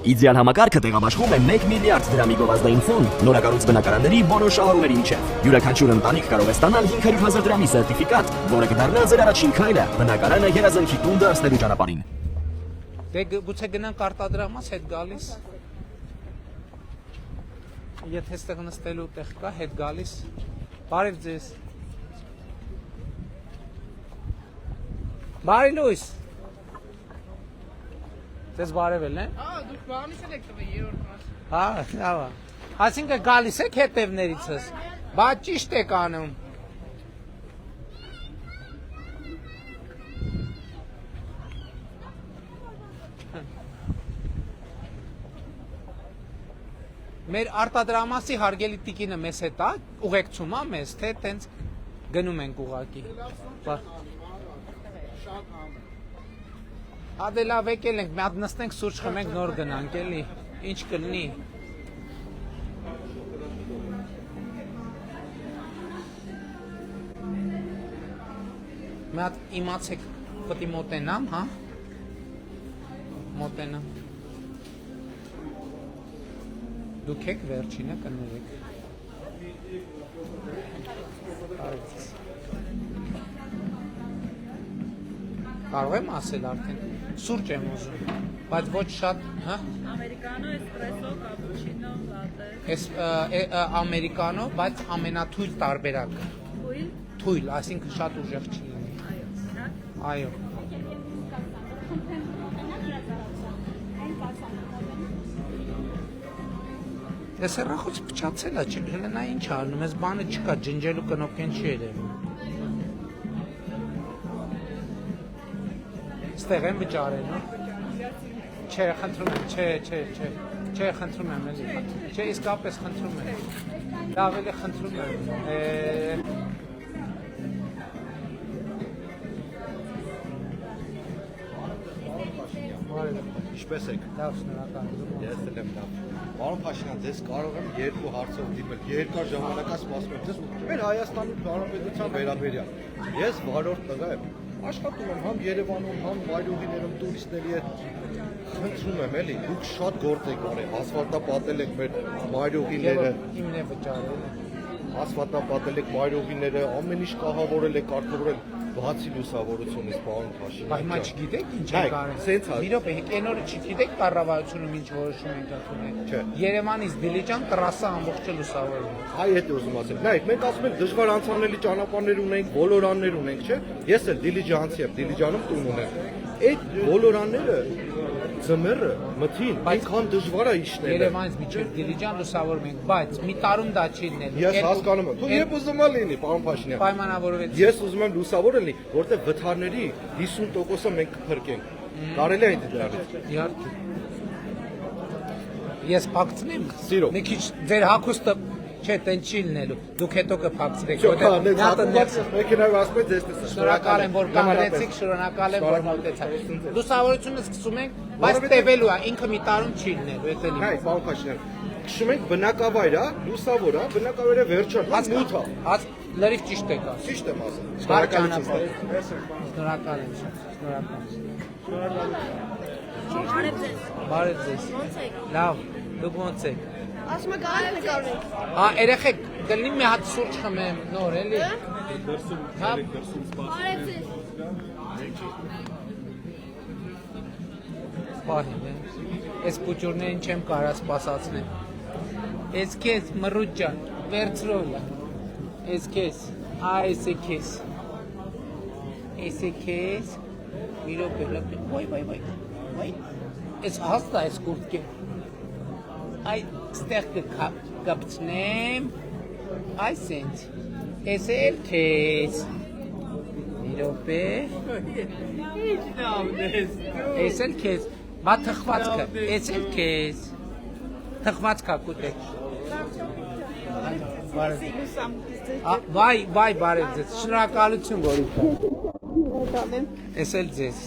Իդեալ համակարգը տեղաբաշխում է 1 միլիարդ դրամի գովազդային ֆոնդ նորակառույց բնակարանների բոլոր շահառուների միջև։ Յուրաքանչյուր ընտանիք կարող է ստանալ 500,000 դրամի սերտիֆիկատ, որը կդառնա ձեր առաջին քայլը բնակարանը երազանքի տուն դարձնելու ճանապարհին։ Դե գուցե գնանք արտադրամաս հետ գալիս։ Եթե այստեղ նստելու տեղ կա, հետ գալիս։ Բարև ձեզ։ Բարի լույս։ Ձեզ բարևել է։ Դուք բանից եք տվել երրորդ մաս։ Հա, լավ է։ Այսինքն գալիս եք հետևներիցս։ Բա ճիշտ եք անում։ Մեր արտադրամասի հարգելի տիկինը մեզ հետ է, ուղեկցում է մեզ, թե տենց գնում ենք ուղակի։ Հադե լավ եկել ենք, մի հատ նստենք սուրճ խմենք, նոր գնանք էլի, ինչ կլինի։ Մի հատ իմացեք, պետք է մոտենամ, հա։ Մոտենամ։ Դուք եք վերջինը կներեք։ Կարող եմ ասել արդեն, սուրճ եմ ուզում, բայց ոչ շատ, հա? Ամերիկանո, էսպրեսո, կապուչինո, լատե։ Ամերիկանո, բայց ամենաթույլ տարբերակը։ Թույլ։ Թույլ, այսինքն շատ ուժեղ չի լինի։ Այո։ Ես հեռախոս փչացել է, Հելենա ինչ անում, ես բանը չկա, ջնջելու կնոպկեն չի երևում։ Ստեղ եմ վճարել, չէ, խնդրում եմ, չէ, խնդրում եմ, էլի, չէ, իսկապես խնդրում եմ, լավ էլի խնդրում եմ, Ինչպես եք։ լավ, շնորհակալ եմ։ Ես էլ եմ լավ։ Պարոն Փաշինյան, ձեզ կարող եմ երկու հարցով դիմել, երկար ժամանակ սպասում եմ ձեզ մեր Հայաստանի Հանրապետության վերաբերյալ։ Ես վարորդ տղա եմ, աշխատում եմ համ Երևանում, համ վայրուղիներում տուրիստների հետ։ Խնդրում եմ էլի, դուք շատ գործ եք արել, ասֆալտապատել եք մեր վայրուղիները, Իմն է վճարել։ ասֆալտապատել եք վայրուղիները, ամեն ինչ կահավորել եք, արտադրել, բացի լուսավորությունից, պարոն Փաշինյան։ Բայց հիմա չգիտեք ինչ եք արել։ Սենց է։ Մի րոպե, այն օրը չգիտեք կառավարությունում ինչ որոշում եք ընդունել։ Չէ։ Երևանից Դիլիջան տրասը ամբողջը լուսավորվում է։ Այ այդ ուզում ասել։ Նայեք, մենք ասում ենք դժվար անցանելի ճանապարհներ ունենք, ոլորաններ ունենք, չէ՞։ Ես էլ Դիլիջանցի եմ, Դիլիջանում տուն ունեմ։ Այդ ոլորանները ձմեռը մթին, այնքան դժվար է իջնելը։ Երևանից միջև Դիլիջան լուսավորում ենք, բայց մի տարում դա չի լինելու։ Ես հասկանում եմ։ Դու երբ ուզում ես լինի, պարոն Փաշինյան։ Պայմանավորվեց։ Ես ուզում եմ լուսավոր լինի, որտեղ վթարների 50%-ը մենք կփրկենք։ Կարելի է դրանից։ Իհարկե։ Ես փակցնեմ։ Սիրո։ Մի քիչ ձեր հագուստը չէ, տեն չի լինելու։ Դուք հետո կփակցրեք, մեքենայով ասում ես դες։ Շնորհակալ եմ, որ կանգնեցիք, շնորհակալ եմ, որ մոտեցաք։ Լուսավորությունը սկսում ենք, բայց տևելու է, ինքը մի տարում չի լինելու, էդ էլի։ Հայ, պարոն Փաշինյան։ Քշում ենք բնակավայր է, լուսավոր է, բնակավայրը վերջան, մութ է։ Հաց լրիվ ճիշտ եք ասում։ Ճիշտ եմ ասում։ Շնորհակալ եմ շատ, շնորհակալ եմ։ Բարև ձեզ։ Բարև ձեզ։ Ո՞նց եք։ Լավ, դուք ո՞նց եք։ Ասում եք արել նկարեք։ Հա, երեխեք, կլինի մի հատ սուրճ խմեմ, նոր էլի։ Հա, Բարև ձեզ։ պահին է։ Այս պուճուրներին չեմ կարա սպասացնեմ։ Ես քեզ մռուտ ջան, վերցրոլ։ Ես քեզ, այս է քեզ։ Ես է քեզ։ Մի րոպե, վայ։ Ես հաստա այս կուրտկե։ Այ ստեղ կկապցնեմ, այս ինձ, ես էլ քեզ, մի րոպե, ես էլ քեզ, բա թխվածքը, ես էլ քեզ, թխվածքա կուտեք, վայ բարև ձեզ, շնորհակալություն որ ես էլ ձեզ,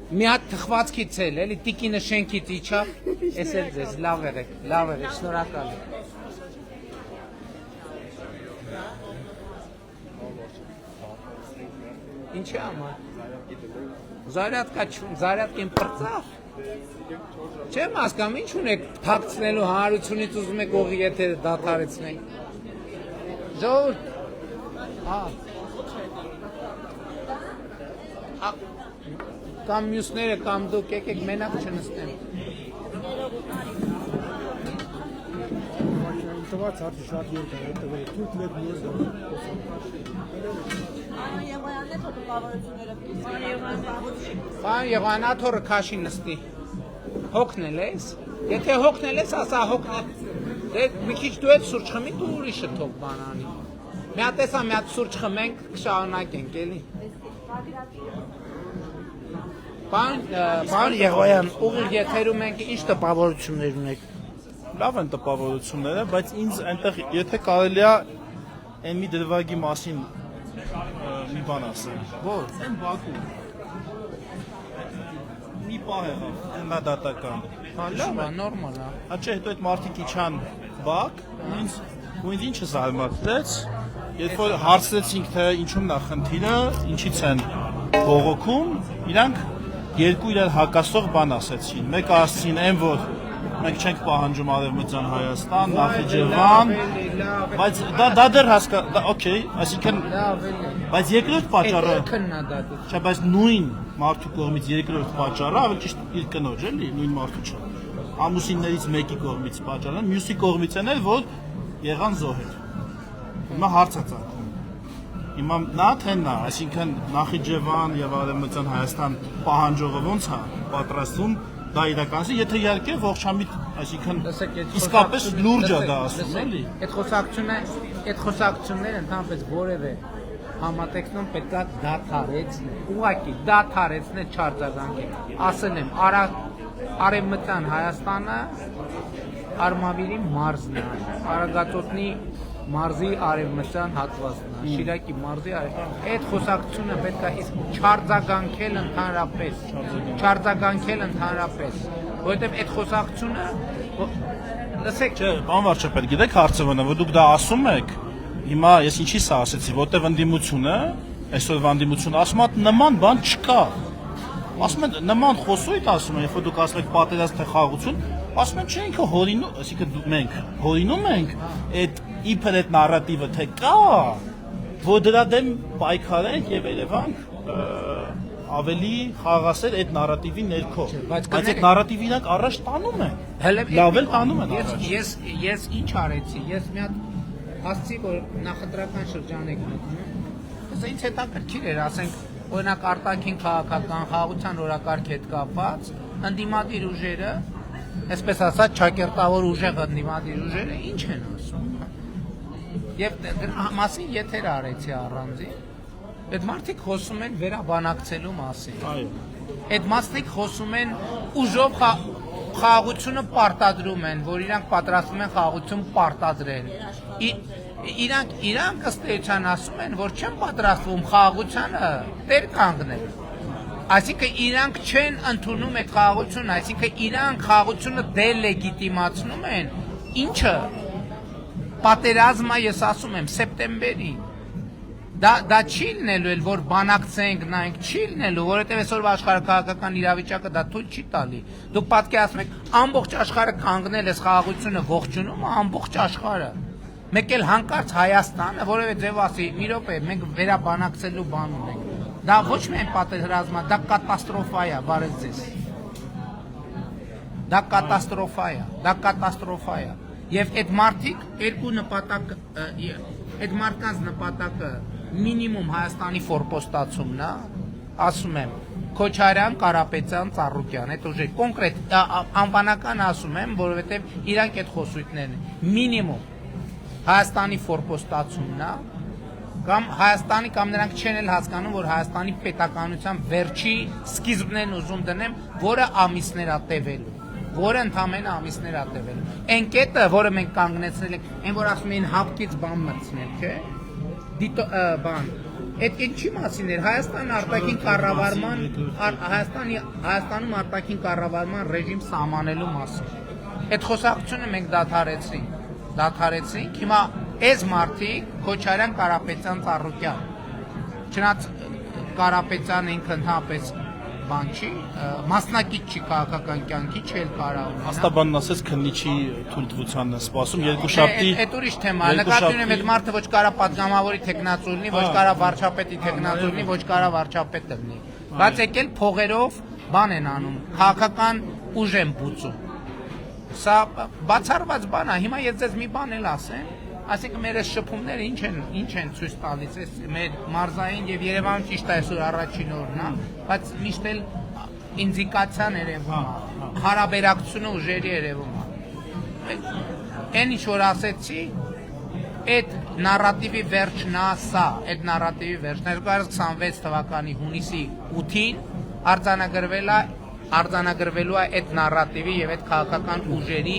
մի հատ թխվածքից էլ, էլի տիկինը շենքից իջավ, ես էլ ձեզ, լավ եղեք, շնորհակալ եմ։ Ինչ է համար։ Զարյատկին պրծավ։ Չեմ հասկանում, ինչ ունեք թաքցնելու հանրությունից ուզում եք օղի եթերը դադարեցնենք։ Ժողովուրդ։ Կամ մյուսները կամ դուք եկեք մենակ չնստենք։ Տված արդի շատ երկար է տվել, թույք լեկ մյուս դրում։ Պան Եվանաթորը քաշի նստի։ Հոգնել ես։ Եթե հոգնել ես, ասա հոգնել։ Դե մի քիչ դու էլ սուրճ խմի, դու ուրիշը թող բանանի։ Մի հատ էսա մի հատ սուրճ խմենք, կշարունակենք, էլի։ Պան Եղոյան, ուղիղ եթերում ենք ինչ տպավորություններ ունեք։ Լավ են տպավորությունները, բայց ինձ այնտեղ եթե կարելի է այն մի դրվագի մասին մի բան ասել։ Որ Այն Բաքու։ Մի պահ եղավ, դատական։ լավ է, նորմալ է։ Աչե հետո այդ մարդիկ իջան Բաք, ու ինձ ինչը զարմացրեց, երբ որ հարցրեցինք թե ինչու՞մն է խնդիրը, ինչից են բողոքում, իրանք երկու իրար հակասող բան ասեցին։ Մեկը ասեցին այն որ մենք չենք պահանջում Արևմտյան Հայաստան, Նախիջևան, բայց դա դեռ օքեյ, այսինքն բայց երկրորդ պատճառը չէ, բայց նույն մարդու կողմից երկրորդ պատճառը ավելի ճիշտ իր կնոջ էլի, նույն մարդու չէ։ Ամուսիններից մեկի կողմից պատճառը, մյուսի կողմից են էլ որ եղան զոհեր։ Հիմա հարց է ծագում։ Հիմա նա թե նա, այսինքն Նախիջևան եւ Արևմտյան Հայաստան պահանջողը ոնց է պատրաստվում դա իրականացի, եթե իհարկե ողջամիտ, այսինքն իսկապես լուրջ է դա ասում, էլի։ Այդ խոսակցությունները ընդհանրապես որևէ համատեքստում պետք է դադարեցնել, ուղղակի դադարեցնել չարձագանքել։ Ասել եմ, Արևմտյան Հայաստանը Արմավիրի մարզն է, Արագածոտնի մարզի արևմտյան հատվածն է, Շիրակի մարզի այդ խոսակցությունը պետք է իսկ չարձագանքել ընդհանրապես, որովհետև այդ խոսակցությունը լսեք, չէ, բան վարչապետ, գիտեք հարցը ոնը, որ դուք դա ասում եք, հիմա ես ինչի սա ասեցի, որտեղ ընդդիմությունը, այսօրվա ընդդիմությունը ասում է նման բան չկա։ Ասում են նման խոսույթ ասում են, երբ որ դուք ասում եք պատերազմ թե խաղաղություն, ասում են չէ ինքը հորինում, այսինքն մենք հորինում ենք այդ իբր այդ նարատիվը թե կա, որ դրա դեմ պայքարենք եւ երևանք ավելի խաղաղասեր այդ նարատիվի ներքո, բայց այդ նարատիվը իրանք առաջ տանում են, լավ էլ տանում են առաջ։ Ես ինչ արեցի, ես մի հատ հասցի, որ նախընտրական շրջան եք մտնում, ես ինձ հետաքրքիր էր, ասենք, օրինակ արտաքին քաղաքական խաղաղության օրակարգ հետ կապված, ընդդիմադիր ուժերը, այսպես ասած, ճակերտավոր ուժեղ ընդդիմադիր ուժերը ինչ են ասում։ Եվ մասին եթեր արեցի առանձին, այդ մարդիկ խոսում են վերաբանակցելու մասին։ Այդ մարդիկ խոսում են ուժով խաղաղությունը պարտադրում են, որ իրանք պատրաստվում են խաղաղություն պարտադրել։ Իրանք ըստ էության ասում են, որ չեն պատրաստվում խաղաղությանը տեր կանգնել։ Այսինքն իրանք չեն ընդունում այդ խաղաղությունը, այսինքն իրանք խաղաղությունը դելեգիտիմացնում են, ինչը պատերազմը ես ասում եմ սեպտեմբերի դա չի լինելու էլ որ բանակցենք նայենք չի լինելու որովհետև այսօրվա աշխարհակաղակական իրավիճակը դա թույլ չի տալի դուք պատկերացնում եք ամբողջ աշխարհը կանգնել է խաղաղությունը ողջունում ամբողջ աշխարհը մեկ էլ հանկարծ Հայաստանը որևէ ձև ասի մի րոպե մենք վերաբանակցելու բան ունենք դա ոչ միայն պատերազմա դա կատաստրոֆա է բարև ձեզ դա կատաստրոֆա է Եվ այդ մարդիկ երկու նպատակ այդ մարդկանց նպատակը մինիմում Հայաստանի ֆորպոստացումն է, ասում եմ Քոչարյան, Կարապետյան, Ծառուկյան, այդ ուժը կոնկրետ անվանական ասում եմ, որովհետև իրանք այդ խոսույթներն են մինիմում Հայաստանի ֆորպոստացումն է, կամ Հայաստանի կամ նրանք չեն էլ հասկանում, որ Հայաստանի պետականության վերջի սկիզբն են ուզում դնեմ, որը ամիսներ է տևելու որը ընդամենը ամիսներ է տևել։ Այն կետը, որը մենք կանգնեցրել ենք, այն որ ասում էին հապկից բան մտցնել, չէ՞։ Բան։ Այդ ինչի մասին էր Հայաստան արտաքին կառավարման Հայաստանում արտաքին կառավարման ռեժիմ սահմանելու մասին։ Այդ խոսակցությունը մենք դադարեցրինք։ Հիմա այս մարդիկ Քոչարյան, Կարապետյան, Ծառուկյան։ Չնայած Կարապետյանը ինքը ընդհանրապես բան չի, մասնակից չի քաղաքական կյանքի, չել կարա ունենա։ Աստաբանն ասեց քննիչի թույլտվությանն է սպասում երկուշաբթի։ Այդ ուրիշ թեմա, նկատի ունեմ այդ մարդը ոչ կարա պատգամավորի տեխնացու լինի, ոչ կարա վարչապետի տեխնացու լինի, ոչ կարա վարչապետ լինի։ Բայց եկել փողերով բան են անում, քաղաքական ուժ են բուծում։ Սա բացառված բան է, հիմա ես ձեզ մի բան էլ ասեմ, այսինքն մեր այս շփումները ինչ են ցույց տալիս, այս մեր մարզային եւ Երևանում ճիշտ է այսօր առաջին օրն է, բայց միշտ էլ ինդիկացիան երևում է, հարաբերակցությունը ուժերի երևում է։ Այն ինչ որ ասեցի, այդ նարատիվի վերջն է սա, այդ նարատիվի վերջն 2026 թվականի հունիսի 8-ին արձանագրվելու է այդ նարատիվի եւ այդ քաղաքական ուժերի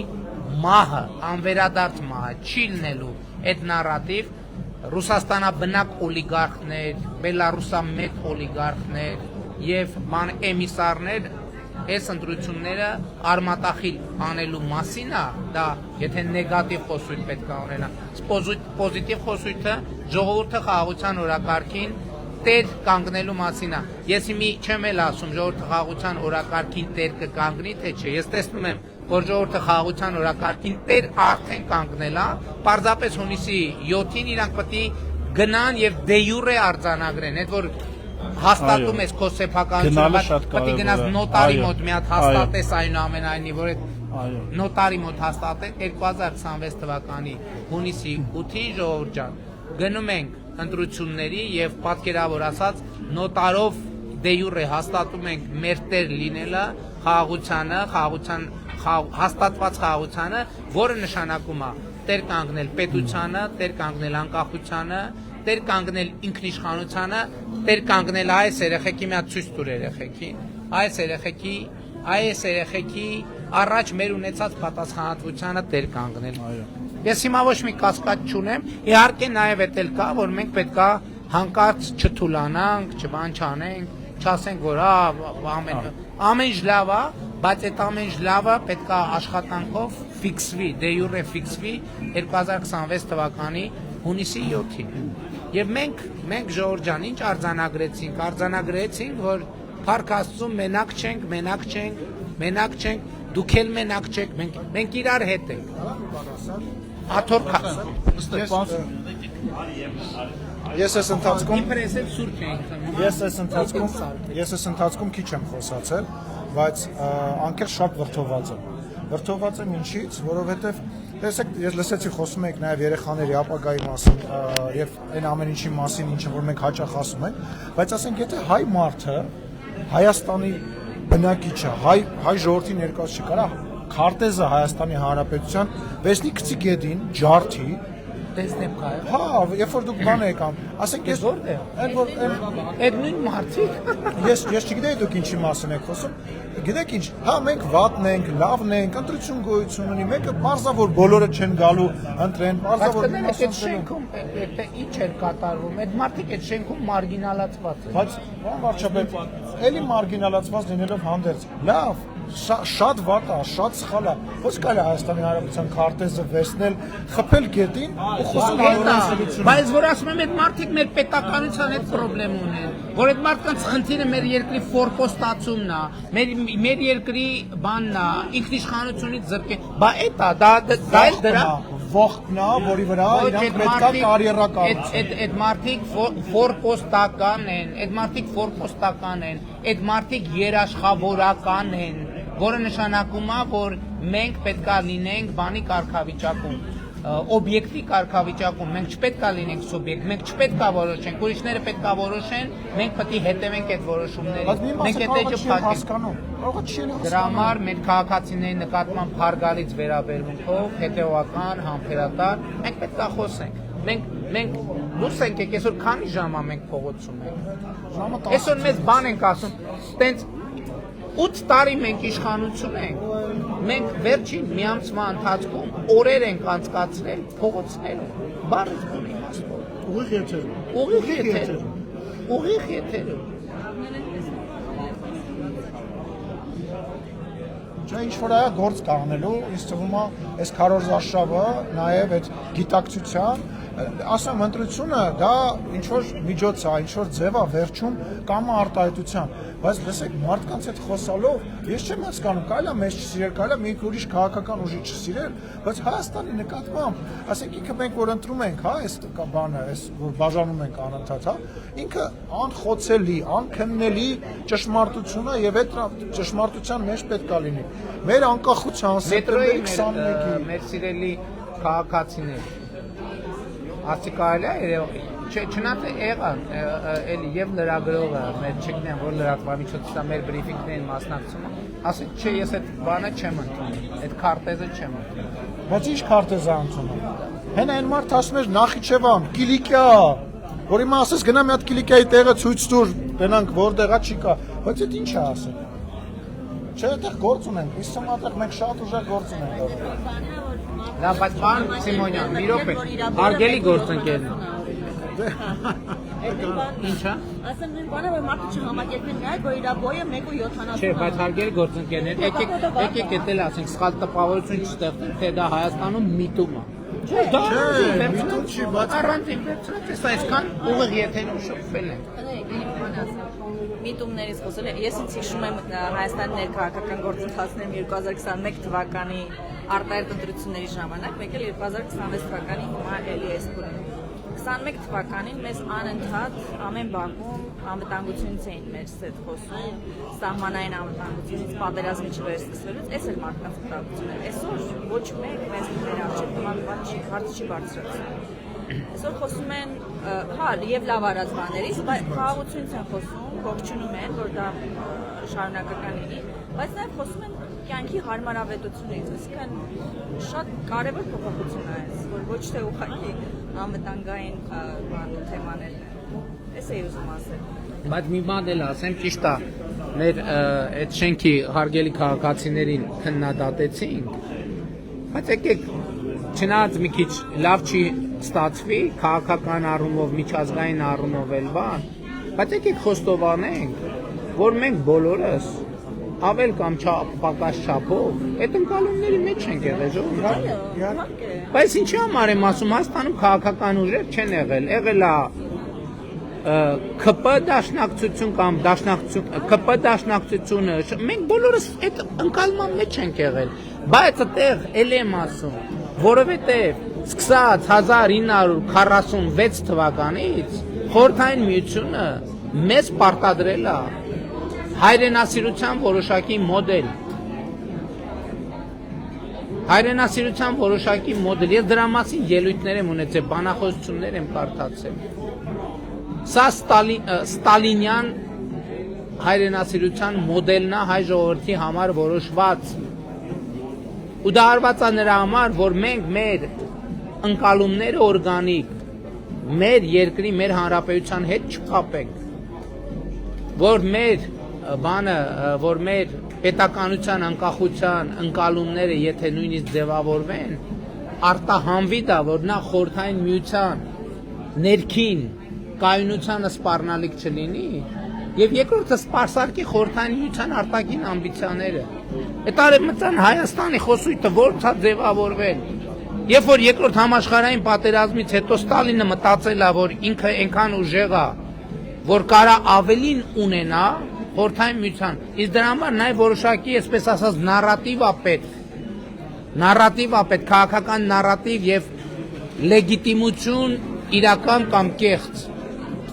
մահը, անվերադարձ մահը, չի լինելու այդ նարատիվ Ռուսաստանաբնակ օլիգարխներ, Բելարուսամետ օլիգարխներ եւ էմիսարներ այս ընտրությունները արմատախիլ անելու մասին է, դա եթե նեգատիվ խոսույթ պետք է ունենա, պոզիտիվ խոսույթը ժողովուրդը խաղաղության օրակարգին տեր կանգնելու մասին է։ Ես հիմի չեմ էլ ասում ժողովուրդը խաղաղության օրակարգին տեր կկանգնի, թե չէ։ Ես տեսնում եմ, որ ժողովուրդը խաղաղության օրակարգին տեր արդեն կանգնել է, պարզապես հունիսի 7-ին իրանք պետք է գնան եւ դե յուրե արձանագրեն, այդ որ հաստատում ես քո սեփականությունը, պետք է գնաս նոտարի մոտ մի հատ հաստատես այնուամենայնիվ, որ այդ նոտարի մոտ հաստատես 2026 թվականի հունիսի 8-ին ժողովուրդ ջան, գնում ենք ընտրությունների եւ պատկերավոր ասած նոտարով դե յուրե հաստատում ենք մեր տեր լինելը, հաստատված խաղաղությանը, որը նշանակում է տեր կանգնել պետությանը, տեր կանգնել անկախությանը, տեր կանգնել ինքնիշխանությանը, տեր կանգնել այս երեխեքի մի հատ ցույց տուր երեխեքին, այս երեխեքի առաջ մեր ունեցած պատասխանատվությանը տեր կանգնել։ Ես հիմա ոչ մի կասկած չունեմ, իհարկե նաև էդ էլ կա, որ մենք պետքա հանկարծ չթուլանանք, չբան չանենք, չասենք, որ ամեն լավ է, բայց այդ ամեն լավը պետքա աշխատանքով ֆիքսվի, դե յուրե ֆիքսվի 2026 թվականի հունիսի 7-ին։ Եվ մենք ժողովուրդ ջան, ինչ արձանագրեցինք, որ Փառք Աստծո մենակ չենք, դուք էլ մենակ չեք, մենք իրար հետ ենք։ Ես այս ընթացքում քիչ եմ խոսացել, բայց անկեղծ շատ վրդոված եմ ինչից, որովհետև տեսեք, ես լսեցի խոսում եք նաև երեխաների ապագայի մասին եւ այն ամեն ինչի մասին, ինչը որ մենք հաճախ ասում ենք, բայց ասենք եթե հայ մարդը Հայաստանի բնակիչը, հայ ժողովրդի ներկայացուցիչ կարա քարտեզը Հայաստանի Հանրապետության վեսնի գցի գետին ջարդի տեսնեմ կայ։ Հա, երբ որ դուք բան եք ամ, ասենք ես այդ նույն մարդիկ ես չգիտեի դուք ինչի մասին եք խոսում, գիտեք ինչ, հա մենք վատն ենք, լավն ենք, ընտրություն գոյություն ունի, մեկը բարձա որ բոլորը չեն գալու ընտրեն, բարձա որ այդ շենքում ինչ էր կատարվում, այդ մարդիկ այդ շենքում մարգինալացված են։ Բայց բան վարչապետ, էլի մարգինալացված լինելով հանդերձ, լավ, շատ վատ է, շատ սխալ է, ոչ կարելի Հայաստանի Հանրապետության քարտեզը վերցնել, խփել գետին ու խոսում հանրություն։ Բայց որ ասում եմ այդ մարդիկ մեր պետականության հետ խնդրեմ ունեն, որ այդ մարդկանց խնդիրը մեր երկրի ֆորպոստացումն է, մեր երկրի բանն է, ինքնիշխանությունից զրկել, բա դա էլ դրա ողքն է, որի վրա իրանք պետք է կարիերա կառուցեն։ Այդ մարդիկ ֆորպոստական են, այդ մարդիկ երաշխավորական են, որը նշանակում է, որ մենք պետք է լինենք բանի կարգավիճակում, օբյեկտի կարգավիճակում, մենք չպետք է լինենք սուբյեկտ, մենք չպետք է որոշենք, ուրիշները պետք է որոշեն, մենք պետք է հետևենք այդ որոշումներին, մենք այդ էջը փակենք։ Դրա համար մեր քաղաքացիների նկատմամբ հարգալից վերաբերմունքով, հետևական, համբերատար, մենք պետք է խոսենք։ Մենք դուրս ենք եկել, այսօր քանի ժամ է մենք փողոցում ենք։ Այսօր մեզ բան ենք ասում, տենց 8 տարի մենք իշխանություն ենք, մենք վերջին մի ամսվա ընթացքում օրեր ենք անցկացրել փողոցներում, բառից բուն իմաստով։ Ուղիղ եթերով։ Չէ, ինչ որ այա գործ կանելու, ինձ թվում է, այս քարոզարշավը նաև այդ գիտակցության ասեմ ընտրությունը դա ինչ որ միջոց է, ինչ որ ձև է վերջում կամ արտահայտության, բայց լսեք մարդկանց հետ խոսալով ես չեմ հասկանում, կարելի է մեզ չսիրել, կարելի է մի ուրիշ քաղաքական ուժի չսիրել, բայց Հայաստանի նկատմամբ, ասենք ինքը մենք որ ընտրում ենք, հա, այս բանը, այս որ բաժանում ենք անընդհատ, հա, ինքը անխոցելի, անքննելի ճշմարտություն է եւ այդ ճշմարտության մեջ պետք է լինի։ Մեր անկախության սեպտեմբերի 21-ի մեր սիրելի քաղաքացիներ ասի կարելի է չնայած եղան էլի եւ լրագրողը մեր չգիտեմ որ լրատվամիջոցը սա մեր բրիֆինգներին մասնակցում է ասի չէ ես այդ բանը չեմ ընդունում այդ քարտեզը չեմ ընդունում բայց ի՞նչ քարտեզ է ընդունում հեն այն մարդ ասում էր Նախիջևան Կիլիկիա որ հիմա ասես գնա մի հատ Կիլիկիայի տեղը ցույց տուր տենանք որտեղա չի կա բայց այդ ի՞նչ է ասում չէ այդտեղ գործ ունենք իսկ համատեղ մենք շատ ուժեղ գործ ունենք լավ բայց բան Սիմոնյան մի րոպե հարգելի գործընկերներ Ինչա ասեմ նույն բանը որ մարդը չհամակերպեն նայ որ իր բոյը 1.70 չէ բայց հարգելի գործընկերներ եկեք էտել ասենք սխալ տպավորություն չստեղծենք թե դա Հայաստանում միտում է Չէ, միտում չի, բայց առանց ինվերսիոնից այսքան ուղիղ եթերում շփվել են։ Միտումներից խոսել եմ։ Ես ինձ հիշում եմ Հայաստանի ներքաղաքական գործընթացներում 2021 թվականի արտահայտ ընտրությունների ժամանակ, մեկ էլ 2026 թվականի հիմա էլի էս փուլում։ 21 թվականին մեզ անընդհատ ամեն բակում անվտանգությունից էին մեր հետ խոսում, սահմանային անվտանգությունից պատերազմի չվերսկսվելուց, այս էլ մարդկանց վտանգությունն է։ Այսօր ոչ մեկ մեզ մեր արժեք նման բան չի, հարց չի բարձրացնում։ Այսօր խոսում են, հա, եւ լավ արած բաներից, բայց խաղաղությունից են խոսում, ողջունում են, որ դա շարունակական լինի, բայց նաեւ խոսում են կյանքի հարմարավետությունից, այսինքն շատ կարևոր փոփոխություն է այս, որ ոչ թե ուղղակի անվտանգային թեմաներն են։ Էս է ուզում ասել։ Բայց մի բան էլ ասեմ, ճիշտ է, մեր այդ շենքի հարգելի քաղաքացիներին քննադատեցինք, բայց եկեք չնայած մի քիչ լավ չի ստացվի քաղաքական առումով, միջազգային առումով էլ բան, բայց եկեք խոստովանենք, որ մենք բոլորս ավել կամ պակաս չափով այդ ընկալումների մեջ չենք եղել ժողովուրդ։ Բայց ինչի համար եմ ասում, Հայաստանում քաղաքական ուժեր չեն եղել, եղել է ԿՊ դաշնակցություն կամ ԿՊ դաշնակցությունը, մենք բոլորս այդ ընկալման մեջ չենք եղել, բայց այդտեղ էլ եմ ասում, որովհետև սկսած 1946 թվականից Խորհրդային Միությունը մեզ պարտադրել է հայրենասիրության որոշակի մոդել։ Հայրենասիրության որոշակի մոդել, ես դրա մասին ելույթներ եմ ունեցել, բանախոսություններ եմ կարդացել։ Սա Ստալինյան հայրենասիրության մոդելն է հայ ժողովրդի համար որոշված։ Ու դա արված է նրա համար, որ մենք մեր ընկալումները օրգանիկ, մեր երկրի, մեր հանրապետության հետ չկապենք, որ մեր բանը, որ մեր պետականության անկախության ընկալումները, եթե նույնիսկ ձևավորվեն, արտահանվի դա, որ նա Խորհրդային Միության ներքին կայունությանը սպառնալիք չլինի, եւ երկրորդը սպարսարկի Խորհրդային Միության արտաքին ամբիցիաները։ Այդ արևմտյան Հայաստանի խոսույթը ո՞րց է ձևավորվել։ Երբ որ երկրորդ համաշխարհային պատերազմից հետո Ստալինը մտածել է, որ ինքը այնքան ուժեղ է, որ կարա ավելին ունենա Խորհրդային Միության, իսկ դրա համար նաև որոշակի, այսպես ասած, նարատիվ է պետք։ Նարատիվ է պետք, քաղաքական նարատիվ եւ լեգիտիմություն իրական կամ կեղծ։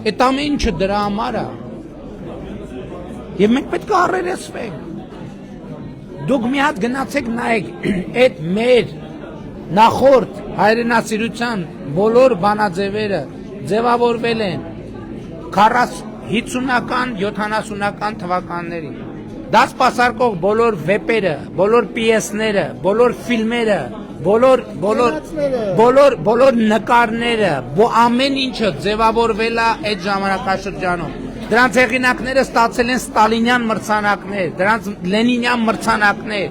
Այդ ամեն ինչը դրա համար է։ Եվ մենք պետք է առերեսվենք։ Դուք մի հատ գնացեք նայեք այդ մեր նախորդ հայրենասիրության բոլոր բանաձևերը ձևավորվել են 50-ական, 70-ական թվականներին։ Դա սպասարկող բոլոր վեպերը, բոլոր պիեսները, բոլոր ֆիլմերը, բոլոր նկարները, ամեն ինչը ձևավորվել է այդ ժամանակաշրջանում։ Դրանց հեղինակները ստացել են ստալինյան մրցանակներ, դրանց լենինյան մրցանակներ։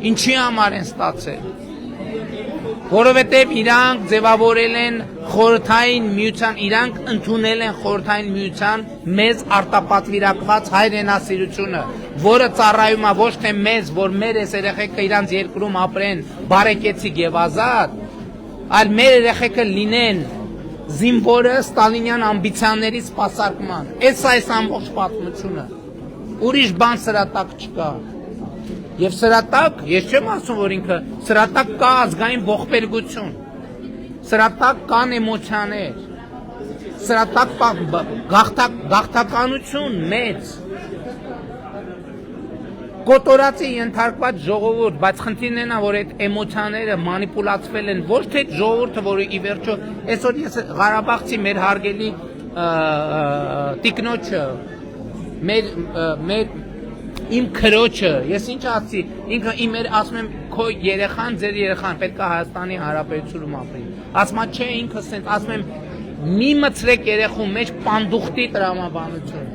Ինչի համար են ստացել։ Որովհետև իրանք ձևավորել են Խորհրդային Միության, իրանք ընդունել են Խորհրդային Միության մեզ արտապատվիրակված հայրենասիրությունը, որը ծառայում է ոչ թե մեզ, որ մեր այս երեխեքը իրանց երկրում ապրեն բարեկեցիկ եւ ազատ, այլ մեր երեխեքը լինեն զինվորը ստալինյան ամբիցիաների սպասարկման։ Այս ամբողջ պատմությունը։ Ուրիշ բան սրա տակ չկա։ Եվ սրա տակ, ես չեմ ասում, որ ինքը սրա տակ կա ազգային ողբերգություն։ Սրա տակ կան էմոցիաներ։ Սրա տակ գաղթականություն մեծ։ Կոտորածի ենթարկված ժողովուրդ, բայց խնդիրն է նա, որ այդ էմոցիաները մանիպուլացվել են ոչ թե ժողովուրդը, որը ի վերջո այսօր ես Ղարաբաղցի մեր հարգելի տիկնոջը, իմ քրոջը, ես ինչ ասի, ինքը իմ ասում եմ քո երեխան, ձեր երեխան պետք է Հայաստանի Հանրապետությունում ապրի։ Ասում եմ չէ, ինքը ասենց ասում եմ մի մցրեք երեխու մեջ պանդուխտի տրամաբանություն։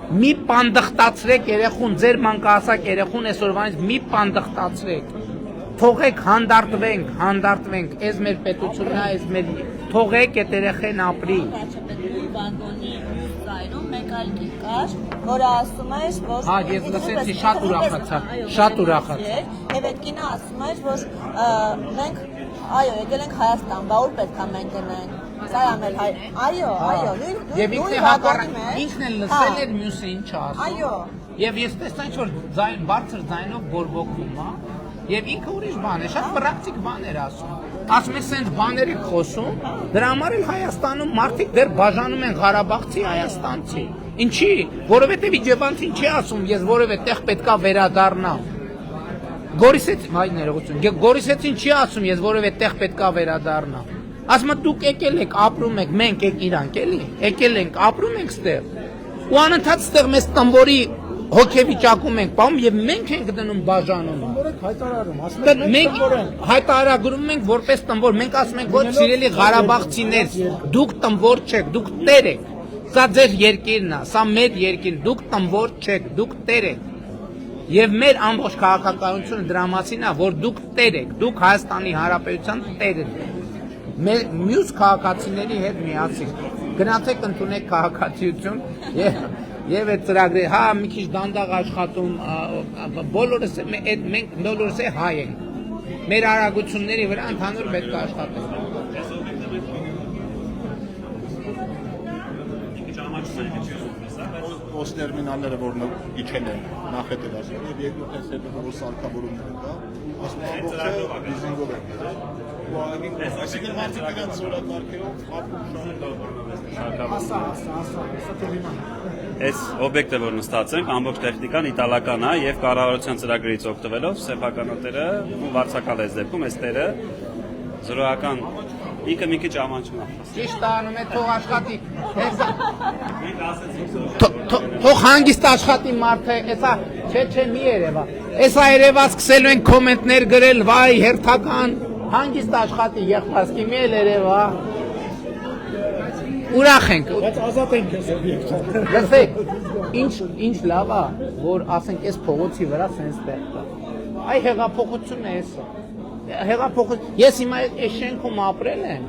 Մի պանդխտացրեք երեխուն, ձեր մանկահասակ երեխուն այսօրվանից մի պանդխտացրեք։ Թողեք հանդարտվենք, այս մեր պետությունն է, այս մեր թողեք այդ երեխեն ապրի։ Բանգոնի ծայրում մեկ այլ կին կար, որը ասում էր, որ Հա, ես լսեցի, շատ ուրախացա։ Եվ այդ կինը ասում էր, որ մենք եկել ենք Հայաստան, բա ուր պետք է մենք գնանք։ Սա է մեր հայ։ Այո, Եվ ինքն էլ լսել էր մյուսը ինչ ասում։ Այո։ Եվ ես տեսա ինչ որ բարձր ձայնով բորբոքվում, հա։ Եվ ինքը ուրիշ բան է, շատ պրակտիկ բան էր ասում։ Ասում է, սենց բաներ եք խոսում, դրա համար էլ Հայաստանում մարդիկ դեռ բաժանում են Ղարաբաղցի, հայաստանցի։ Ինչի՞, որովհետև իջևանցին չի ասում, ես որևէ տեղ պետքա վերադառնամ։ Գորիսեցին չի ասում, ես որևէ տեղ պետքա վերադառնամ։ Ասում եմ դուք եկել եք, ապրում եք, մենք իրանք էլի, եկել ենք, ապրում ենք ստեղ։ Ու անընդհատ ստեղ մեզ տմբորի հոգեվիճակում ենք պահում եւ մենք ենք դնում բաժանում։ Մենք հայտարարագրում ենք որպես տմբոր, մենք ասում ենք ոչ սիրելի Ղարաբաղցիներ, դուք տմբոր չեք, դուք տեր եք։ Սա ձեր երկիրն է, սա մեր երկիրն, դուք տմբոր չեք, դուք տեր եք։ Եվ մեր ամբողջ քաղաքականությունը դրա մասին է, որ դուք տեր եք, դուք Հայաստանի Հանրապետության տերն եք։ Մյուս քաղաքացիների հետ միասին գնացեք ընդունեք քաղաքացիություն եւ այդ ծրագրի հա մի քիչ դանդաղ աշխատում բոլորս մենք բոլորս հայ ենք մեր արագությունների վրա ընդհանուր պետք է աշխատենք Ոս տերմինալները որ իջել են նախետել ասում եւ երկրորդն է հետո որ սարքավորումներ կա ասում ամբողջը լիզինգով են այսինքն մարդիկ դրանց զորակարգերով Այս օբյեկտը որ նստած ենք ամբողջ տեխնիկան իտալական է եւ կառավարության ծրագրից օգտվելով սեփականատերը ու վարձակալ այս դեպքում այս տերը զրոական ինքը մի քիչ ամանչում է ճիշտ անում է թող աշխատի թող հանգիստ աշխատի մարդը էսա չէ մի երևա էսա երևա սկսելու են կոմենտներ գրել վայ հերթական հանգիստ աշխատի եղբասկի մի երևա ուրախ ենք բայց ազատ ենք այս օբյեկտը լսեք ինչ լավ է որ ասենք այս փողոցի վրա սենց տեղ կա այ հեղափոխությունն է էսա հեղափոխություն ես հիմա այս շենքում ապրել եմ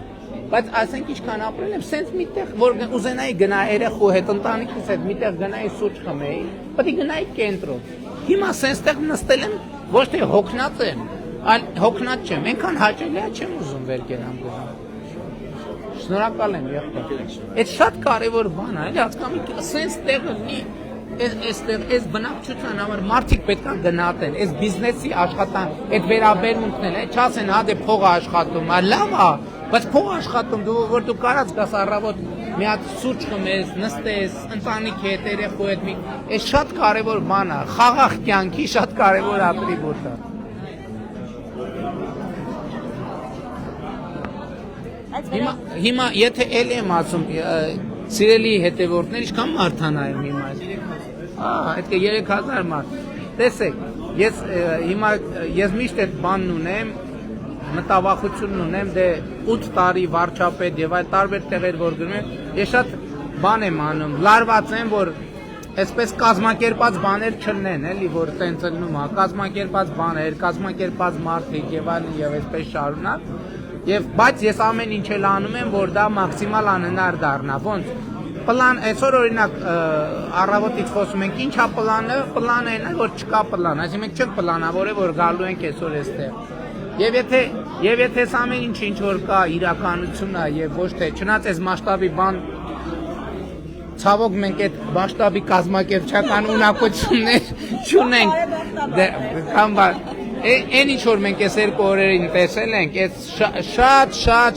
բայց ասենք ինչքան ապրել եմ սենց միտեղ որ ուզենայի գնա երեխու հետ ընտանիքիս հետ միտեղ գնայի սուրճ խմեի պետք է գնայի կենտրոն հիմա սենց տեղ նստել եմ ոչ թե հոգնած եմ այլ հոգնած չեմ այնքան հաճելի է չեմ ուզում վեր կենամ գնամ շնորհակալ եմ եղբայր այդ շատ կարևոր բան է էլի հասկանում սենց տեղը մի այս բնակչության համար մարդիկ պետք է գնահատեն, այս բիզնեսի աշխատան, այդ վերաբերմունքն է, չասեն հա դե փողը աշխատում, լավ է, բայց փողը աշխատում, որ դու կարած գաս առավոտ մի հատ սուրճ խմես, նստես, ընտանիքի հետ, երեխու հետ, այս շատ կարևոր բան է, խաղաղ կյանքի շատ կարևոր ատրիբուտ է։ Հիմա եթե էլ եմ ասում, սիրելի հետևորդներ, ինչքան մարդանայում հիմա այդ 3000 մարդ տեսեք ես միշտ այդ բանն ունեմ մտավախությունն ունեմ դե 8 տարի վարչապետ եւ այլ տարբեր տեղեր որ գնում եմ ես շատ բան եմ անում լարված եմ որ այսպես կազմակերպած բաներ չլինեն էլի որ տենց լինում է կազմակերպած բաներ կազմակերպած մարդիկ եւ այլն եւ այսպես շարունակ եւ բայց ես ամեն ինչ էլ անում եմ որ դա մաքսիմալ անհնար դառնա ոնց Պլան, այսօր օրինակ առավոտից խոսում ենք, ինչ է պլանը, պլանը այն է, որ չկա պլան, այսինքն մենք չենք պլանավորել, որ գալու ենք այսօր այստեղ։ Եվ եթե Եվ եթե այս ամեն ինչ որ կա իրականություն է եւ ոչ թե չնայած այս մասշտաբի բան ցավոք մենք այդ մասշտաբի կազմակերպչական ունակություններ չունենք կամ այն ինչ որ մենք այս երկու օրերին տեսել ենք այդ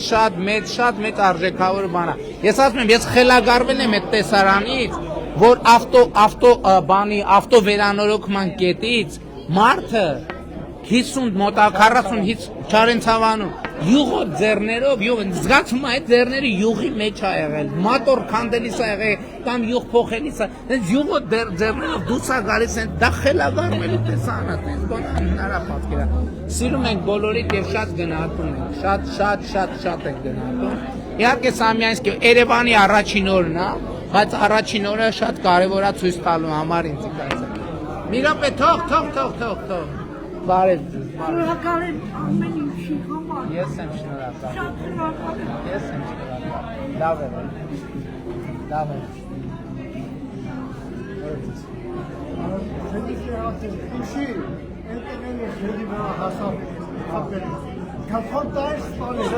շատ մեծ արժեքավոր բան է ես ասում եմ ես խելագարվել եմ այդ տեսարանից որ ավտո վերանորոգման կետից մարդը 50 մոտակ 40 Չարենցավանում յուղով ձեռներով զգացում է այդ ձեռները յուղի մեջ է եղել մատոր քանդելիս է եղել կամ յուղ փոխելիս է այս յուղով ձեռներով դուրս է գալիս են դա խելագարվելու տեսանա տես բան հնարապատկեր է սիրում ենք բոլորիդ եւ շատ գնահատում ենք շատ ենք գնահատում իհարկե Սամյանսկի Երևանի առաջին օրն է բայց առաջին օրը շատ կարևոր է ցույց տալու համար ինձ կասեմ մի րոպե թող բարև ձեզ Շնորհակալ եմ ամեն ինչի համար։ Ես եմ շնորհակալ։ Շատ շնորհակալ եմ։ Ես եմ շնորհակալ։ Լավ է։ Ինչի ինտերնետը շեդի վրա հասավ ապել։ Կապան դայս սպանել։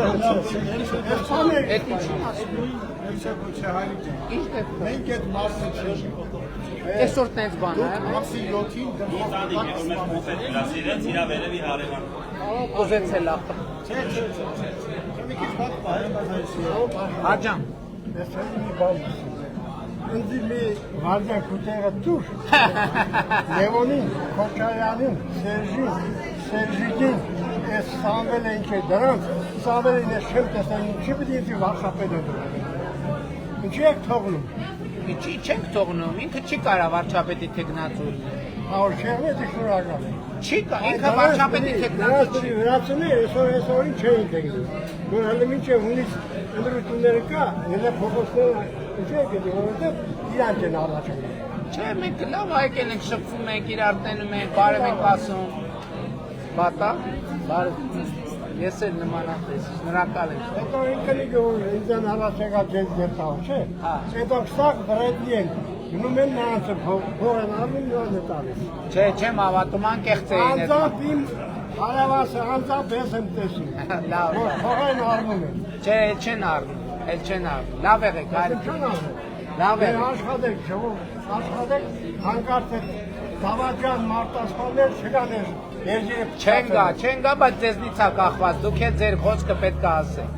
Այդ ինչի՞ ասում։ Չէ հայրիկ ջան։ Ինչ է։ Մենք այդ մասը չէինք։ Այսօր տենց բան է։ Մասի 7-ին Իրացիրեց իրա վերևի հարևան։ Ուզեցել է։ Չէ։ Մի քիչ բաց բան։ Աջան։ Ես մի բան։ Ինձ մի վարդան քուտերը դուր։ Լևոնին, Քոչարյանին, Սերժիկին, ես Սամվել են չէ դրանց, Սամվելին ես չեմ տեսել, ինչի պիտի ինձ վարշապետ է դրել։ Ինչի եք թողնում։ Ինչի չենք թողնում, ինքը չի կարա վարչապետի թեկնածու լինել։ Որ չեղնետ շնորհակալ եմ։ Չի կա, ինքը վարչապետի թեկնածու չի։ Վրացիները այսօրին չէին թեկնում։ Որ հələ մինչև հունից ընդրությունները կա, եթե փոխոցները ինչի եք դի, որովհետև իրանք են առաջանում։ Չէ, մենք լավ եկել ենք, շփվում ենք, իրար տենում ենք, բարև ենք ասում։ Բատա, բարև։ Ես էլ նմանատես, շնորհակալ եմ։ Հետո ինքնի գոհ ինձան առաջ եկա ձեզ դեպտավ, չէ։ Հետո սակ վրեդի են, գնում են նրանցը փող են առնում նորն է տալիս։ Չէ, չեմ հավատում, անկեղծ էին այդ։ Անձամբ իմ հարավասը, անձամբ ես եմ տեսում։ Լավ։ Որ փող են առնում են։ Չէ, չեն առնում, էլ չեն առնում։ Լավ եղեք, հայր։ Չեն առնում։ Լավ եղեք։ Աշխատեք, աշխատեք, հանկարծ է Դավաճան մարտասպաններ չկան ես։ Չեն գա, բայց ձեզնից է կախված, դուք է ձեր խոսքը պետք է ասեք։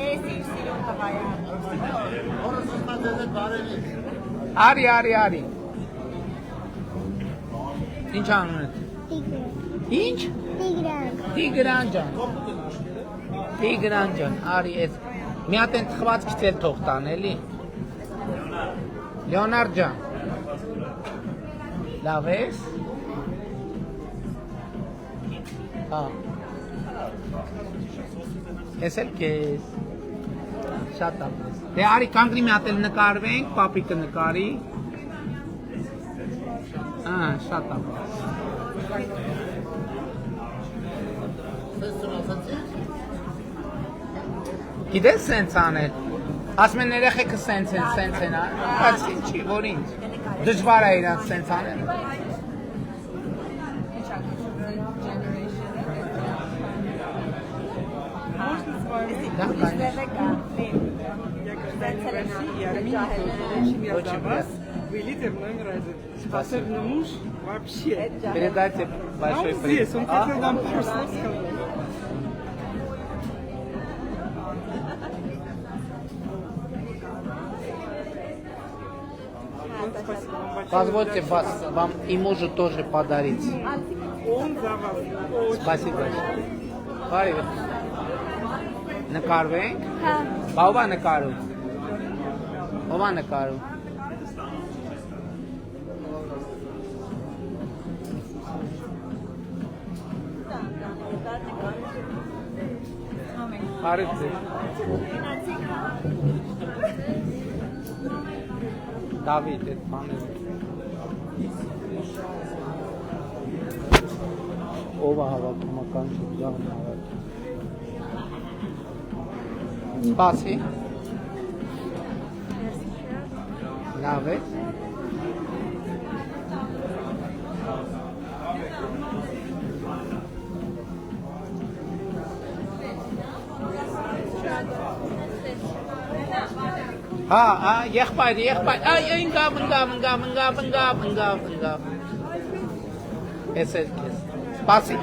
Էս ինչ սիրուն տղայա։ Արի։ Ինչ անունդ։ Ինչ։ Տիգրան ջան, արի էս։ Մի հատ են թխվածքից էլ թող տան, էլի։ Լեոնարդ ջան։ Լավ ես։ Հա։ Ես էլ քեզ։ Շատ ապրես։ Դե արի կանգնի մի հատ էլ նկարվենք, պապիկը նկարի։ Շատ ապրես։ Գիտես սենց անել։ Ասում են երեխեքը սենց են, բայց ինչի, որ ինչ։ Դժվար է իրանց սենց անել։ Вылитый в номер один. Особенно муж вообще. Передайте большой привет. Здесь, он хотел нам пару слов сказать. Спасибо вам большое. Позвольте вам и мужу тоже подарить. Он за вас. Очень Спасибо большое. Привет. Նկարվենք։ Բավա նկարու։ Ո՞վ է նկարու։ Բարև ձեզ։ Դավիթ, այդ բանը։ Ո՞վ է հավաքումական շրջանը հավաքում։ Սպասի։ Լավ է։ Հա, եղբայր, այ ընկավ։ Էս էլ քեզ։ Սպասի։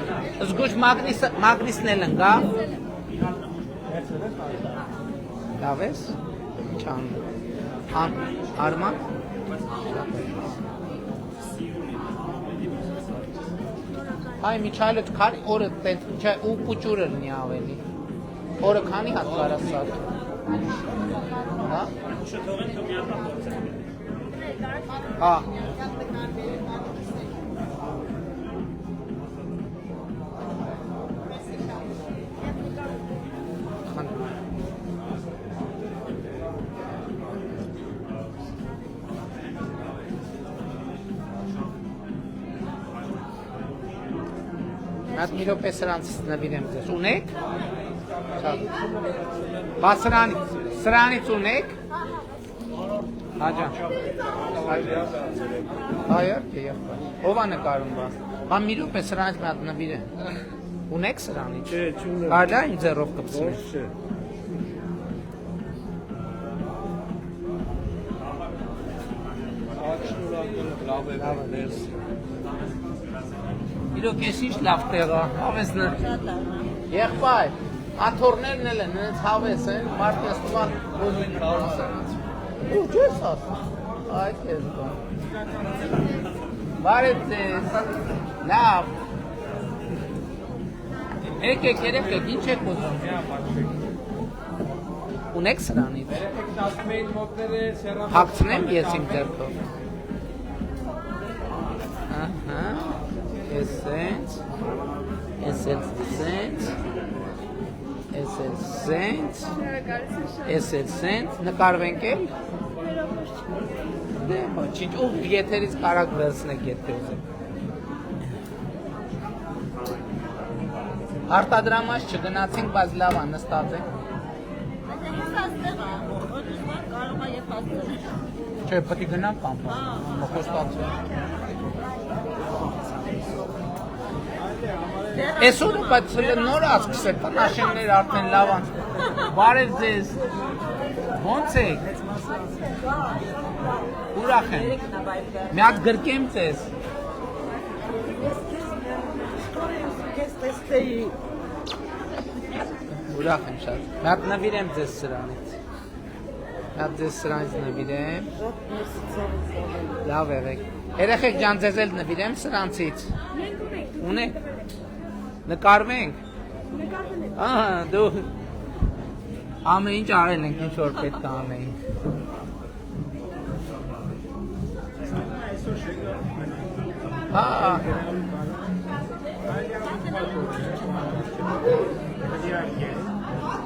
Զգուշ մագնիսն էլ ընկավ։ Լավ ես։ Չան։ Արման։ Այ Միչայելը քանի օրը տենց չէ ու փուճուրը լինի ավելի։ Օրը քանի հատ կարաս սարք։ Հա։ Հա։ Այդ մի րոպե սրանցից նվիրեմ ձեզ։ Ունեք։ Բա սրանից ունեք։ Հաջան։ Այո, եղբայր։ Ո՞վ է նկարում բա։ Բա մի րոպե սրանից մի հատ նվիրեմ։ Ունեք սրանից։ Չէ, չունեմ։ Կարելի է իմ ձեռով կպցնել։ Չէ։ Իրոք ես ինչ լավ տեղ է, հավես նր։ Եղբայր, աթորներն էլ են, նենց հավես են, մարդ նստուման ուզում են ասանից։ Ու չես ասում, այ կեզ կա։ Բարև ձեզ, լավ։ Եկեք, երեքեք, ինչ եք ուզում։ Ունեք սրանից։ Հակցնեմ ես իմ ձեռքով։ Ահա։ Essence, նկարվենք էլ։ Դե ոչինչ, ու եթերից կարակ վերցնեք եթե ուզեք։ Արտադրամաս չգնացինք, բայց լավ է, նստած ենք։ Չէ, պետք է գնանք կամ խոստացել։ Այսօրը բայց նոր ասկսել, տնաշեններ արդեն լավ են։ Բարև ձեզ։ Ոնց եք։ Ուրախ եմ։ Մի հատ գրկեմ ձեզ։ Ուրախ եմ շատ։ Մի հատ նվիրեմ ձեզ սրանից։ Մի հատ ձեզ սրանից նվիրեմ։ Լավ եղեք։ Երեխեք ջան, ձեզ էլ նվիրեմ սրանցից։ Ունեք։ Նկարվենք։ Ահա, դու ամեն ինչ արել ենք, ինչ որ պետք է անենք։ Հա։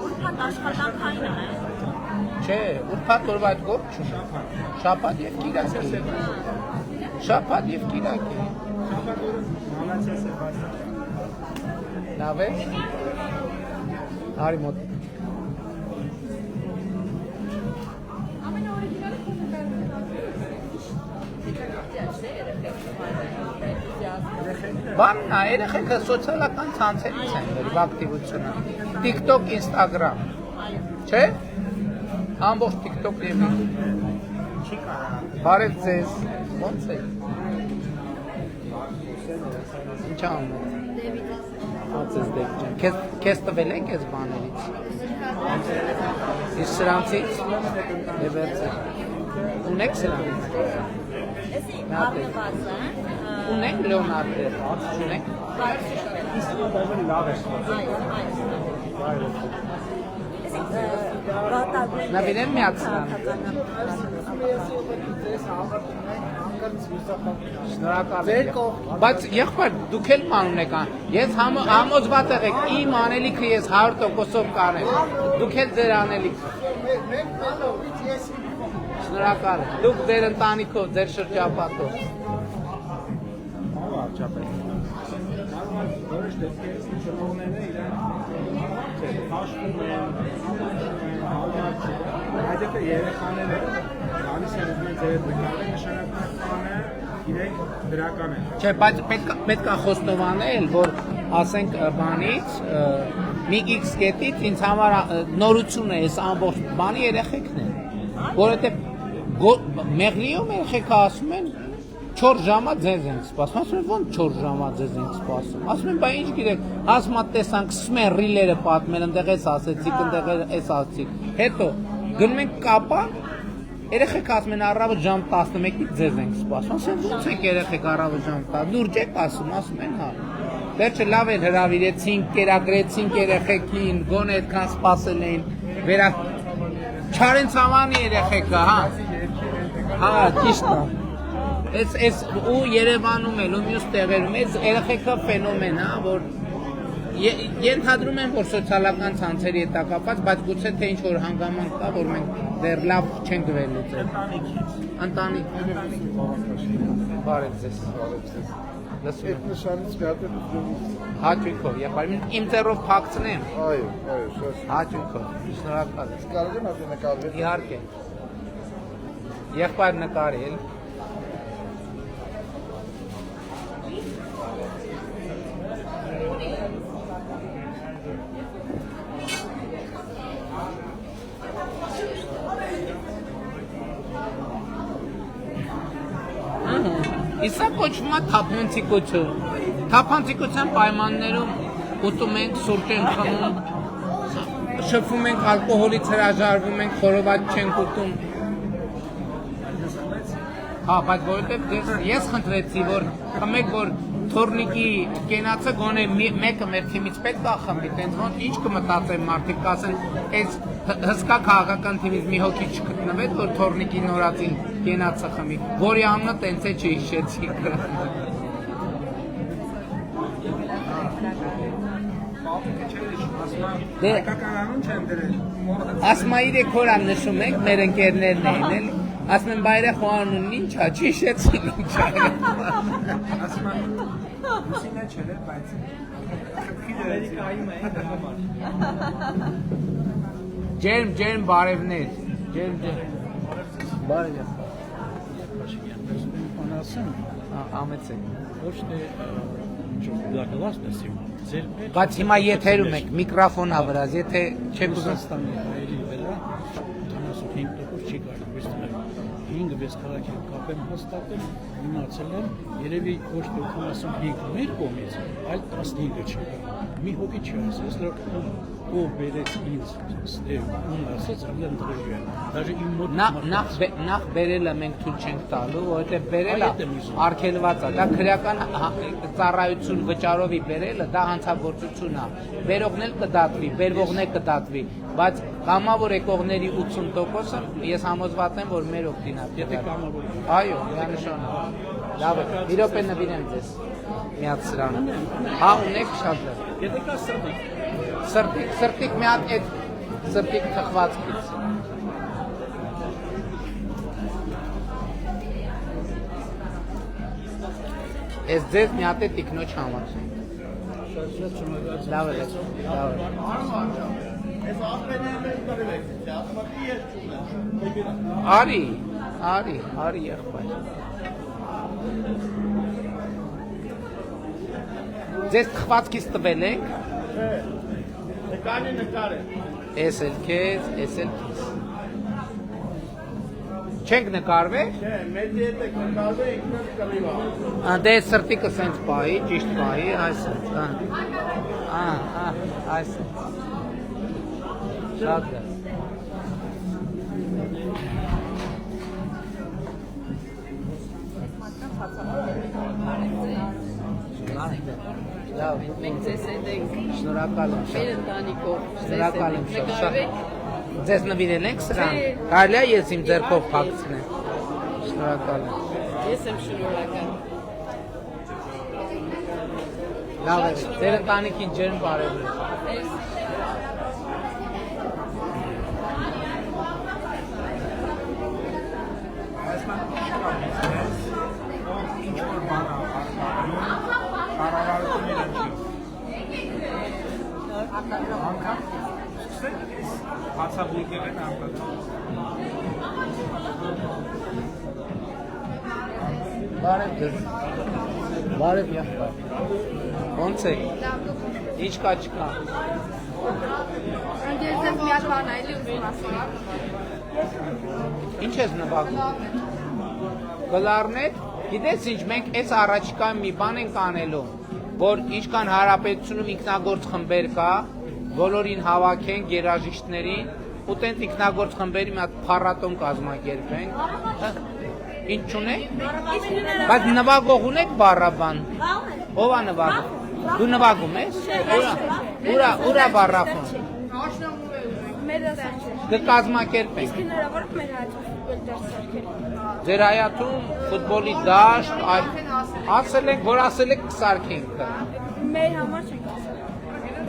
Ուրբաթ աշխատանքային է։ Չէ, ուրբաթ օրվա այդ գործ չունի։ Շաբաթ եւ կիրակի։ Շաբաթ եւ կիրակի։ Լավ է։ Արի մոտ։ Բանն է, երեխեքը սոցիալական ցանցերից են դրիվ ակտիվությունը։ TikTok, Instagram։ Չէ՞։ Ամբողջ TikTok եւ բարև ձեզ։ Ոնց է։ Ինչ անում եք։ Ացես դեպքան։ Քեզ տվել եք այս բաներից։ Իսկ սրանցից եւ վերցրեք։ Ունեք սրանից։ Էսի առնված է։ Ունեք Լեոնարդը, ունեք։ Նավիրեմ մի հատ սրան։ Շնորհակալ եմ։ Բայց եղբայր, դուք էլ ման ունեք, ես համոզված եղեք, իմ անելիքը ես 100%-ով կանեմ, դուք էլ ձեր անելիքը։ Շնորհակալ եմ, դուք ձեր ընտանիքով, ձեր շրջապատով։ Որոշ դեպքերից շփոթները իրեն հաշվում են, այդպես երեխաները գալիս են ուզում են ձեր նկարը նշանականը իրենք դրական են։ Չէ, բայց պետք է խոստովանել, որ ասենք բանից մի X կետից ինձ համար նորություն է, այս ամբողջ բանի երեխեքն են։ որովհետեւ մեղլիում երեխեքը ասում են 4 ժամա ձեզ ենք սպասում, ասում են ո՞նց 4 ժամա ձեզ ենք սպասում, ասում են բա ինչ գիտեք, ասմա տեսանք սկսում են ռիլերը պատմել, ընդեղ էս ասեցիք, ընդեղ էս ասեցիք, հետո գնում ենք կապան, երեխեքը ասում են առավոտ ժամ 11-ից ձեզ ենք սպասում, ասում են ո՞նց եք երեխեք առավոտ ժամ 10, լուրջ եք ասում են հա, վերջը լավ էլ հրավիրեցինք, կերակրեցինք երեխեքին, գոնե այդքան սպասել էին, չարենց համանի երեխեքը, հա, ճիշտ է, այս ու Երևանում էլ ու մյուս տեղերում, այս երեխեքը ֆենոմեն հա, որ ենթադրում եմ, որ սոցիալական ցանցերի հետ կապված, բայց գուցե թե ինչ-որ հանգամանք կա, որ մենք դեռ լավ չենք վերլուծել։ Ընտանիք։ Բարև ձեզ։ Լսում եմ։ Նշանից գտել Հաճույքով, եղբայր իմ ձեռով փակցնեմ։ Այո, շատ։ Հաճույքով։ Շնորհակալ եմ։ Կարող եմ ասել նկարվել։ Իհարկե։ Եղբայր նկարել։ Իսա կոչվում է թափանցիկություն։ Թափանցիկության պայմաններում ուտում ենք, սուրճ ենք խմում, շփվում ենք, ալկոհոլից հրաժարվում ենք, խորոված չենք ուտում։ Հա, բայց որովհետև ես խնդրեցի, որ խմեք, որ թորնիկի կենացը գոնե մեկը մեր թիմից պետք է խմի, տենց ոնց ինչ կմտածեն մարդիկ, կասեն, այս հսկա քաղաքական թիմից մի հոգի չգտնվեց, որ թորնիկի նորածին կենացը խմի, որի անունը տենց է չհիշեցի։ Ասմա 3 օր նշում ենք, մեր ընկերներն էին էլ, ասում են բայրե խոանուն ինչա, չհիշեցին ինչա։ Ասմա Լուսինը չէր, բայց Ջերմ բարևներ, բարև ամեցեք, ոչ թե չգլակված նսիմ, բայց հիմա եթերում եք, միկրոֆոնա վրազ, եթե չեք ուզում Ռուսաստանի հայերի վրա 75% չի կարող ստանալ 5-6 քաղաքի կապեմ հաստատել, իմացել եմ, երևի ոչ թե 85 մեր կողմից, այլ 15-ը չի կարող։ Մի հոգի չի ասես, որ ով բերեց ինձ ստեղ, ում ասեց, այլ ընդրել եմ։ Դաժե իմ մոտ նախ բերելը մենք թույլ չենք տալու, որովհետև բերելը արգելված է, դա քրեական ծառայություն վճարովի բերելը, դա հանցագործություն է։ Բերողն էլ կդատվի, բերվողն էլ կդատվի, բայց կամավոր եկողների 80%-ը ես համոզված եմ, որ մեր օգտին է։ Այո, միանշանակ։ Լավ է, մի րոպե նվիրեմ ձեզ միացրանը։ Հա, ունեք շատ լավ։ Եթե կա Սրտիկ մի հատ այդ սրտիկ թխվածքից։ Ես ձեզ մի հատ է տիկնոջ համար։ Լավ է, լավ է։ Արի եղբայր։ Ձեզ թխվածքից տվել ենք։ Նկար է։ Էս էլ քեզ, էս էլ քեզ։ Չենք նկարվել։ Չէ, մեծ հետ եք նկարվել, ինքնս կլիվա։ Դե սրտիկը սենց պայի, ճիշտ պայի, այսպես, այսպես։ Շատ է։ Լավ, մենք ձեզ հետ ենք, շնորհակալ եմ։ մեր ընտանիքով, Շնորհակալ եմ շատ։ Ձեզ նվիրել ենք սրան։ Կարելի է ես իմ ձեռքով փակցնեմ։ Շնորհակալ եմ։ ես եմ շնորհակալ։ Լավ է, ձեր ընտանիքին ջերմ բարևներ։ Անգամ սկսեք հացաբույկեր են անգամ։ Բարև ձեզ։ Բարև եղբայր։ Ոնց եք։ Ինչ կա չկա։ Ես մի հատ բան այլի ուզում ասել։ Ինչ ես նվագում։ Գլարներ, գիտես ինչ, մենք այս առաջիկայում մի բան ենք անելու, որ ինչքան հարաբերությունում ինքնագործ խմբեր կա, բոլորին հավաքենք, երաժիշտներին, ու տենց ինքնագործ խմբերի մի հատ փառատոն կազմակերպենք։ Ինչ չունենք։ Բայց նվագող ունեք բառաբան։ Ո՞վ է նվագում։ Դու նվագում ես։ Ուրա բառախոն։ Մեր ասած։ Կկազմակերպենք։ Հնարավոր է մեր հայտնի դարձարկել։ Ձեր հայաթում ֆուտբոլի դաշտ, ասել եք, որ ասել եք կսարքենք։ Մեր համար չենք ասել։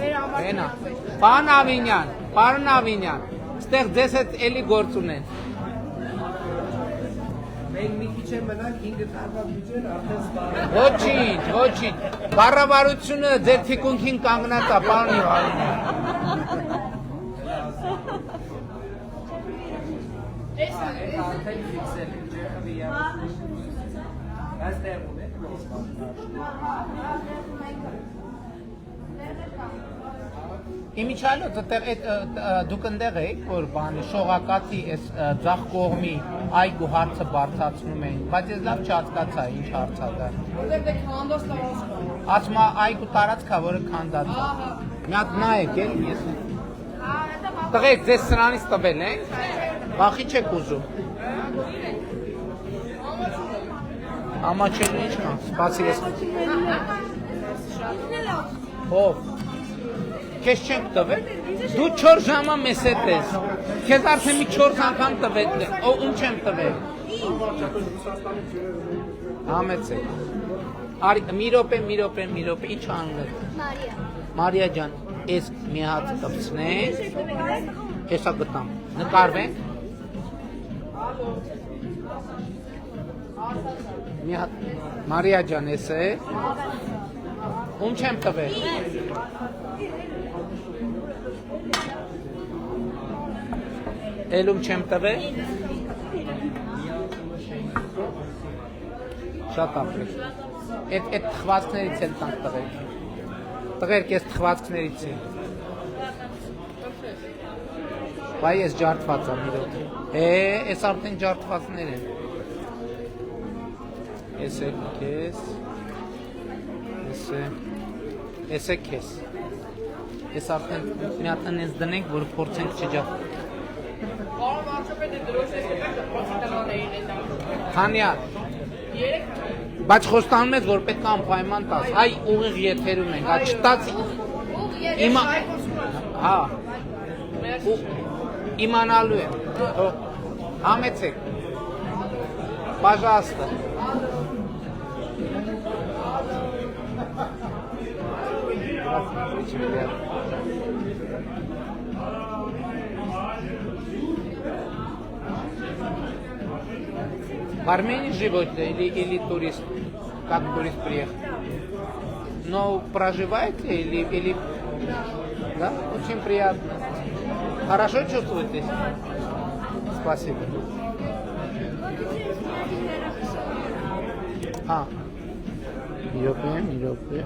Մեր համար Ենա, պարոն Ավինյան, ստեղ ձեզ հետ էլի գործ ունեն։ Մենք մի քիչ են մնանք 5 տարվա բյուջեն արդեն սպառել։ Ոչինչ, կառավարությունը ձեր թիկունքին կանգնած է, պարոն Ավինյան։ Արդեն ֆիքսել են, ջեխվի Այս տեղում է։ Իմիջայլոց դուք ընդեղ եք, որ բանը շողակացի այս ձախ կողմի այգու հարցը բարձրացնում էին, բայց ես լավ չհասկացա ինչ հարց է դա։ Որտեղ դե քանդոս տարածք է։ Ասում է այգու տարածքա, որը քանդած է։ Մի հատ նայեք էլի ես։ Տղեկ, ձեզ սրանից տվել ենք։ Բախի չեք ուզում։ Ամաչելն ինչ կան, սպասի ես։ Ով։ Քեզ չենք տվել, դու 4 ժամա մեզ հետ ես, քեզ արդեն մի 4 անգամ տվել, ում չեմ տվել։ Համեցեք, մի րոպե, ինչ անում եք։ Մարիա ջան, ես մի հատ կպցնենք, եսա գտամ, նկարվենք։ Մի հատ, Մարիա ջան, ես է, ում չեմ տվել։ Էլում չեմ տվել։ Շատ ապրեք։ Այդ թխվածքներից էլ տանք տղերք։ Տղերք ես թխվածքներից եմ։ Բայ ես ջարդված եմ իրոք։ Ես արդեն ջարդվածներ եմ։ Ես է քեզ։ Ես է քեզ։ Ես արդեն մի հատ ընես դնենք, որ փորձենք չջավ։ Հանյա, բայց խոստանում ես, որ պետք է անպայման տաս, այ ուղիղ եթերում ենք, չտաց իմանալու եմ, համեցեք, պաժաստը, В Армении живете или турист? Как турист приехал? Но проживаете или... Да? Очень приятно. Хорошо чувствуетесь? Спасибо. Миропе.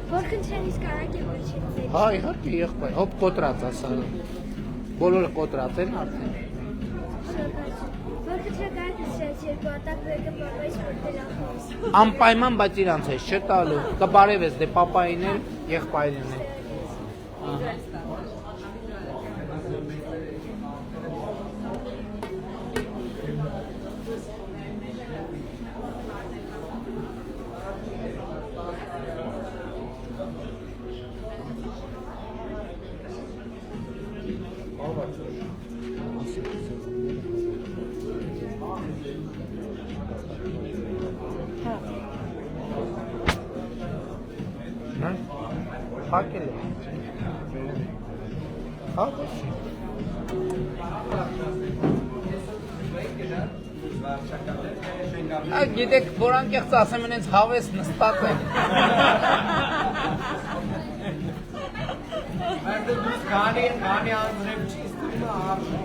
Որքանչանից կարակ է որ չի։ Իհարկե եղբայր, հոպ կոտրած ասալը։ Բոլորը կոտրած են արդեն։ Որքանչական դրած երկու հատակ վեկը պապայից որտեղ ախոս։ Անպայման, բայց իրանց ես չտալու։ Կբարևես դե պապային էլ, եղբայրին էլ։ Փակել է։ Գիտեք, որ անկեղծ ասեմ, ինձ հավես նստած են։ Գանի անձրև չի ստում արժի։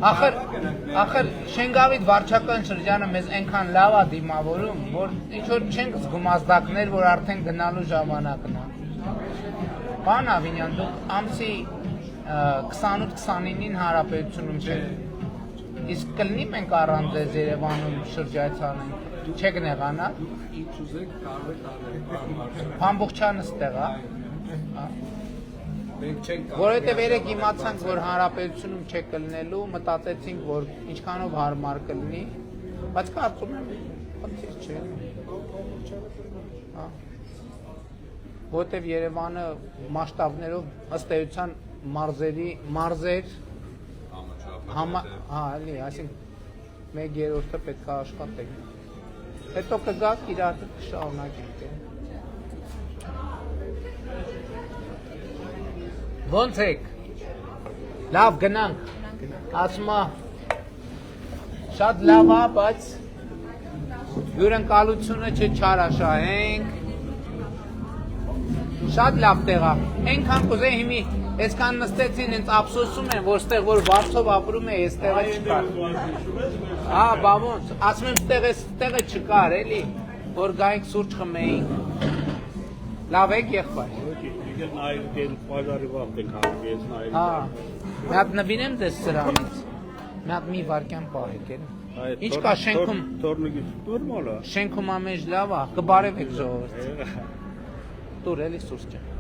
Ախր Շենգավիթ վարչական շրջանը մեզ այնքան լավ է դիմավորում, որ ինչ որ չենք զգում ազդակներ, որ արդեն գնալու ժամանակն է։ Պարոն Ավինյան, դուք ամսի 28-29-ին հանրապետությունում չեք։ Իսկ կլինի մենք առանց ձեզ Երևանում շրջայցանենք։ Չեք նեղանա։ Ինչ ուզեք կարող եք անել։ Ամբողջանը ստեղ է։ Մենք չենք Որովհետև երեք իմացանք, որ հանրապետությունում չեք կլինելու, մտածեցինք, որ ինչքանով հարմար կլինի, բայց կարծում եմ, խնդիր չէ։ Որովհետև Երևանը մասշտաբներով ըստ էության մարզեր էլի, այսինքն 1/3-ը պետք է աշխատենք։ Հետո կգաք իրար հետ կշարունակենք։ Ոնց եք։ Լավ գնանք։ Ասում է շատ լավ է, բայց հյուրընկալությունը չչարաշահենք։ Շատ լավ տեղ է։ Այնքան կուզեի հիմի այսքան նստեցին, ինձ ափսոսում են, որ ստեղ որ Վարշավ ապրում է, այս տեղը չկար։ Հա, բա ոնց, ասում եմ ստեղը չկար, էլի, որ գայինք սուրճ խմեինք։ Լավ եք եղբայր։ Հա, մի հատ նվիրեմ դες սրանից, մի հատ մի վարկյան պահեք էլ։ Ինչ կա շենքում ամեջ լավ է, կբարև եք ժողովրդ։ Տուր էլի սուրճը։